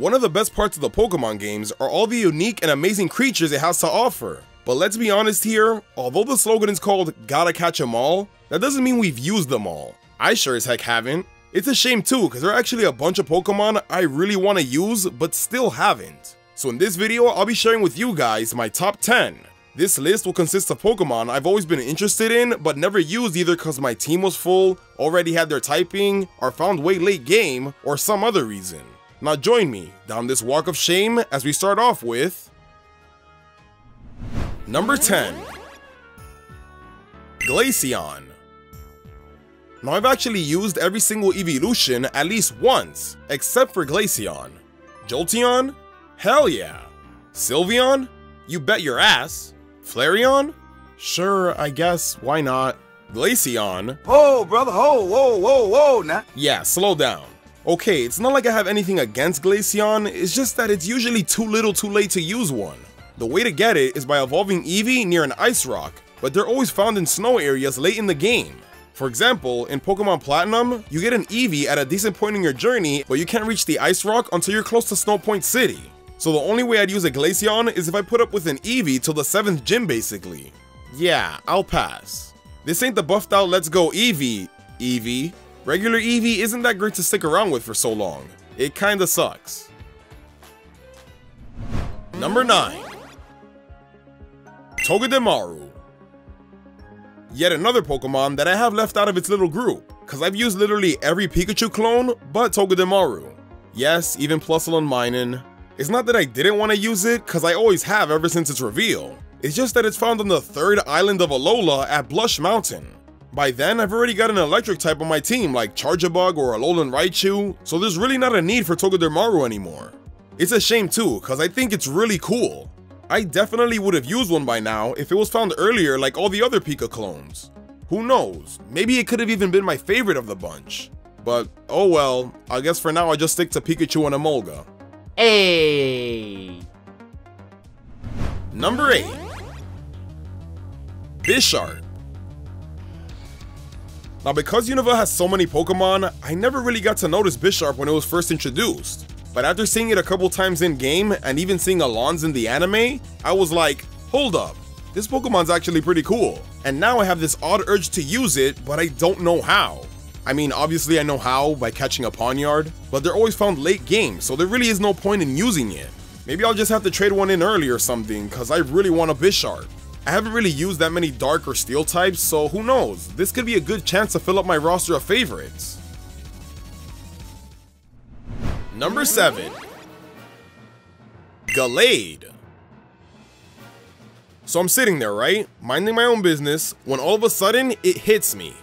One of the best parts of the Pokemon games are all the unique and amazing creatures it has to offer. But let's be honest here, although the slogan is called "Gotta catch 'em all," that doesn't mean we've used them all. I sure as heck haven't. It's a shame too, because there are actually a bunch of Pokemon I really want to use, but still haven't. So in this video, I'll be sharing with you guys my top 10. This list will consist of Pokemon I've always been interested in, but never used either because my team was full, already had their typing, or found way late game, or some other reason. Now join me down this walk of shame as we start off with Number 10. Glaceon. Now I've actually used every single evolution at least once, except for Glaceon. Jolteon? Hell yeah. Sylveon? You bet your ass. Flareon? Sure, I guess, why not? Glaceon? Whoa, brother, whoa, now. Yeah, slow down. Okay, it's not like I have anything against Glaceon, it's just that it's usually too little too late to use one. The way to get it is by evolving Eevee near an ice rock, but they're always found in snow areas late in the game. For example, in Pokemon Platinum, you get an Eevee at a decent point in your journey, but you can't reach the ice rock until you're close to Snow Point City. So the only way I'd use a Glaceon is if I put up with an Eevee till the 7th gym basically. Yeah, I'll pass. This ain't the buffed out let's go Eevee. Regular Eevee isn't that great to stick around with for so long. It kinda sucks. Number 9. Togedemaru. Yet another Pokemon that I have left out of its little group, cause I've used literally every Pikachu clone but Togedemaru. Yes, even Plusle and Minun. It's not that I didn't want to use it, cause I always have ever since its reveal. It's just that it's found on the 3rd island of Alola at Blush Mountain. By then, I've already got an electric type on my team like Charjabug or Alolan Raichu, so there's really not a need for Togedemaru anymore. It's a shame too, cause I think it's really cool. I definitely would have used one by now if it was found earlier like all the other Pika clones. Who knows, maybe it could have even been my favorite of the bunch. But oh well, I guess for now I just stick to Pikachu and Emolga. Hey. Number 8. Bisharp. Now because Unova has so many Pokemon, I never really got to notice Bisharp when it was first introduced. But after seeing it a couple times in game, and even seeing Alon's in the anime, I was like, hold up, this Pokemon's actually pretty cool. And now I have this odd urge to use it, but I don't know how. I mean, obviously I know how by catching a Pawniard, but they're always found late game, so there really is no point in using it. Maybe I'll just have to trade one in early or something, cause I really want a Bisharp. I haven't really used that many Dark or Steel types, so who knows, this could be a good chance to fill up my roster of favorites. Number 7. Gallade. So I'm sitting there, right, minding my own business, when all of a sudden, it hits me.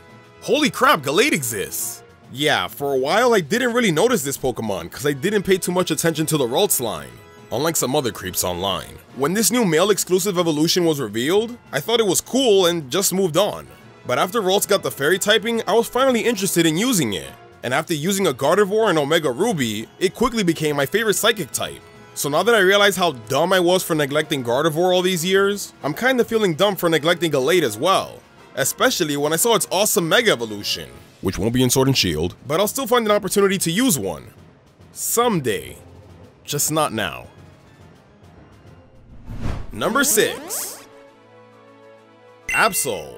Holy crap, Gallade exists! Yeah, for a while I didn't really notice this Pokemon, cause I didn't pay too much attention to the Ralts line, unlike some other creeps online. When this new male exclusive evolution was revealed, I thought it was cool and just moved on. But after Ralts got the fairy typing, I was finally interested in using it. And after using a Gardevoir and Omega Ruby, it quickly became my favorite psychic type. So now that I realize how dumb I was for neglecting Gardevoir all these years, I'm kinda feeling dumb for neglecting Gallade as well. Especially when I saw its awesome Mega Evolution, which won't be in Sword and Shield, but I'll still find an opportunity to use one. Someday. Just not now. Number 6. Absol.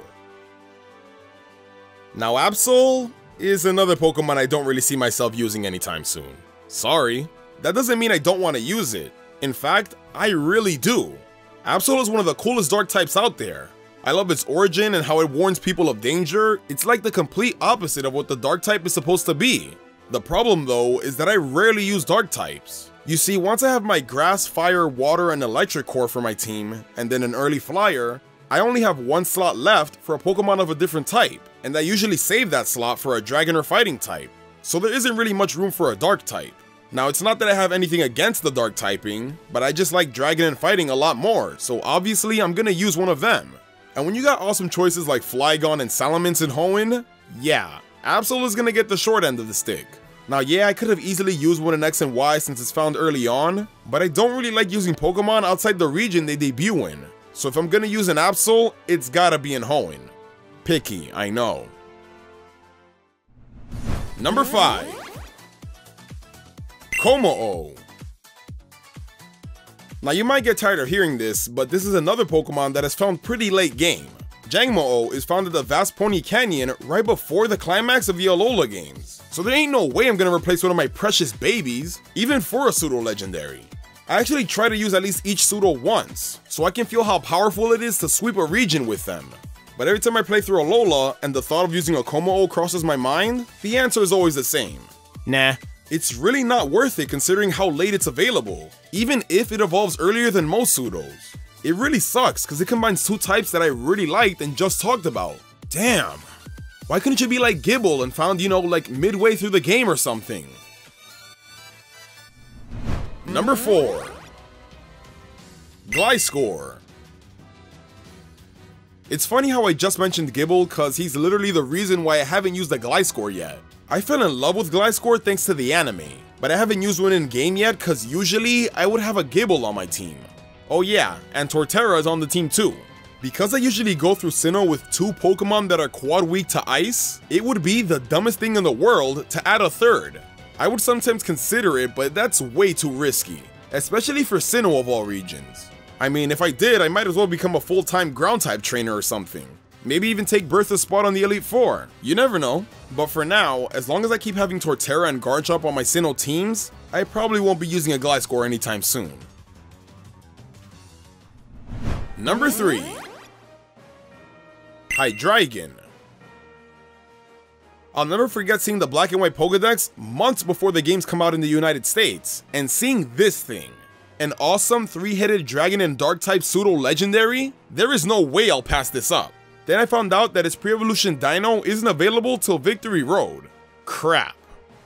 Now Absol is another Pokemon I don't really see myself using anytime soon. Sorry. That doesn't mean I don't want to use it. In fact, I really do. Absol is one of the coolest dark types out there. I love its origin and how it warns people of danger. It's like the complete opposite of what the dark type is supposed to be. The problem though is that I rarely use dark types. You see, once I have my grass, fire, water, and electric core for my team, and then an early flyer, I only have one slot left for a Pokemon of a different type, and I usually save that slot for a dragon or fighting type, so there isn't really much room for a dark type. Now it's not that I have anything against the dark typing, but I just like dragon and fighting a lot more, so obviously I'm gonna use one of them. And when you got awesome choices like Flygon and Salamence and Hoenn, yeah, Absol is gonna get the short end of the stick. Now yeah, I could have easily used one in X and Y since it's found early on, but I don't really like using Pokemon outside the region they debut in. So if I'm gonna use an Absol, it's gotta be in Hoenn. Picky, I know. Number 5. Kommo-o. Now you might get tired of hearing this, but this is another Pokemon that is found pretty late game. Jangmo-o is found at the Vast Pony Canyon right before the climax of the Alola games, so there ain't no way I'm gonna replace one of my precious babies, even for a pseudo legendary. I actually try to use at least each pseudo once, so I can feel how powerful it is to sweep a region with them. But every time I play through Alola and the thought of using a Kommo-o crosses my mind, the answer is always the same. Nah. It's really not worth it considering how late it's available, even if it evolves earlier than most pseudos. It really sucks because it combines two types that I really liked and just talked about. Damn. Why couldn't you be like Gible and found, you know, like midway through the game or something? Number 4. Gliscor. It's funny how I just mentioned Gible cause he's literally the reason why I haven't used a Gliscor yet. I fell in love with Gliscor thanks to the anime, but I haven't used one in game yet cause usually I would have a Gible on my team. Oh yeah, and Torterra is on the team too. Because I usually go through Sinnoh with 2 Pokemon that are quad weak to ice, it would be the dumbest thing in the world to add a third. I would sometimes consider it, but that's way too risky, especially for Sinnoh of all regions. I mean, if I did, I might as well become a full-time ground-type trainer or something. Maybe even take Bertha's spot on the Elite Four. You never know. But for now, as long as I keep having Torterra and Garchomp on my Sinnoh teams, I probably won't be using a Gliscor anytime soon. Number 3. Hydreigon. I'll never forget seeing the black and white Pokedex months before the games come out in the United States, and seeing this thing. An awesome 3-headed dragon and dark-type pseudo-legendary? There is no way I'll pass this up. Then I found out that its pre-evolution dino isn't available till Victory Road. Crap.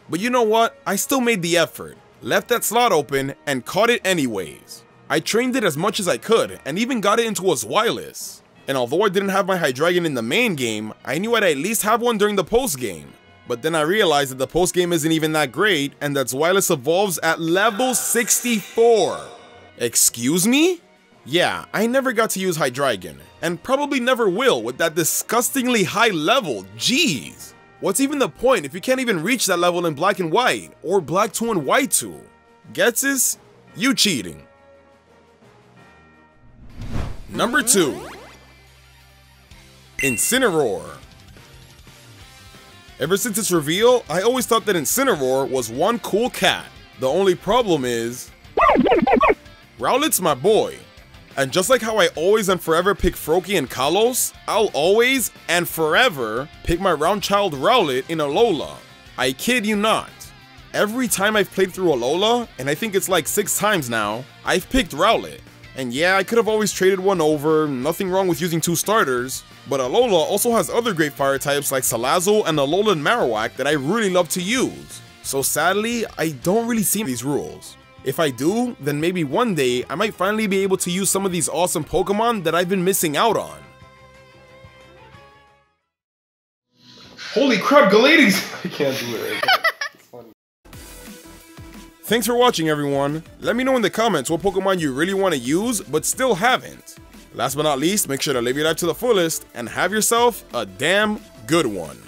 But you know what? I still made the effort, left that slot open, and caught it anyways. I trained it as much as I could, and even got it into a Zweilous. And although I didn't have my Hydreigon in the main game, I knew I'd at least have one during the post-game. But then I realized that the post-game isn't even that great, and that Zweilous evolves at level 64. Excuse me? Yeah, I never got to use Hydreigon, and probably never will with that disgustingly high level, jeez. What's even the point if you can't even reach that level in Black and White, or Black 2 and White 2? Ghetsis? You cheating. Number 2. Incineroar. Ever since its reveal, I always thought that Incineroar was one cool cat. The only problem is... Rowlet's my boy. And just like how I always and forever pick Froakie and Kalos, I'll always and forever pick my round child Rowlet in Alola. I kid you not. Every time I've played through Alola, and I think it's like 6 times now, I've picked Rowlet. And yeah, I could have always traded one over, nothing wrong with using 2 starters, but Alola also has other great fire types like Salazzle and Alolan Marowak that I really love to use. So sadly, I don't really see these rules. If I do, then maybe one day I might finally be able to use some of these awesome Pokemon that I've been missing out on. Holy crap, Galades! I can't do it. It's funny. Thanks for watching, everyone. Let me know in the comments what Pokemon you really want to use but still haven't. Last but not least, make sure to live your life to the fullest and have yourself a damn good one.